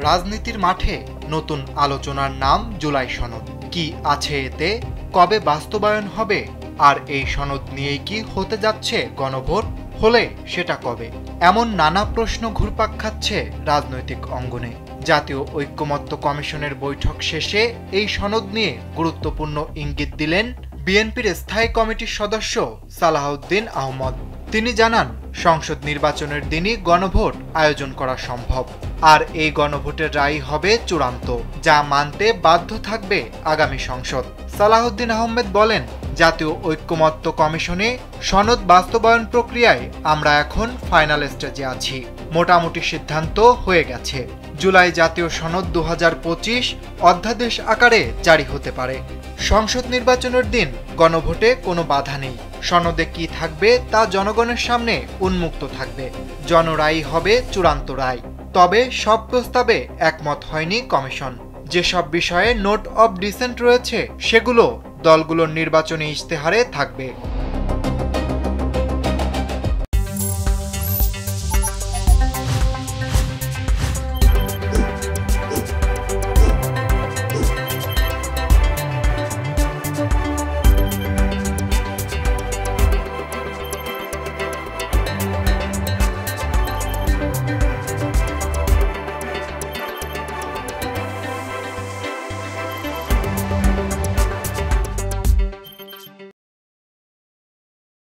রাজনীতির মাঠে নতুন আলোচনার নাম জুলাই সনদ। কি আছে এতে, কবে বাস্তবায়ন হবে, আর এই সনদ নিয়েই কি হতে যাচ্ছে গণভোট, হলে সেটা কবে? এমন নানা প্রশ্ন ঘুরপাক খাচ্ছে রাজনৈতিক অঙ্গনে। জাতীয় ঐক্যমত্য কমিশনের বৈঠক শেষে এই সনদ নিয়ে গুরুত্বপূর্ণ ইঙ্গিত দিলেন বিএনপির স্থায়ী কমিটির সদস্য সালাহউদ্দিন আহমদ। তিনি জানান, সংসদ নির্বাচনের দিনই গণভোট আয়োজন করা সম্ভব, আর এই গণভোটের রায় হবে চূড়ান্ত, যা মানতে বাধ্য থাকবে আগামী সংসদ। সালাহউদ্দিন আহমেদ বলেন, জাতীয় ঐক্যমত্য কমিশনে সনদ বাস্তবায়ন প্রক্রিয়ায় আমরা এখন ফাইনাল স্টেজে আছি। মোটামুটি সিদ্ধান্ত হয়ে গেছে। জুলাই জাতীয় সনদ 2025 অধ্যাদেশ আকারে জারি হতে পারে। সংসদ নির্বাচনের দিন গণভোটে কোনো বাধা নেই। সনদে কি থাকবে তা জনগণের সামনে উন্মুক্ত থাকবে। জনরায় হবে চূড়ান্ত রায়। তবে সব প্রস্তাবে একমত হয়নি কমিশন। যেসব বিষয়ে নোট অব ডিসেন্ট রয়েছে সেগুলো দলগুলোর নির্বাচনী ইশতেহারে থাকবে।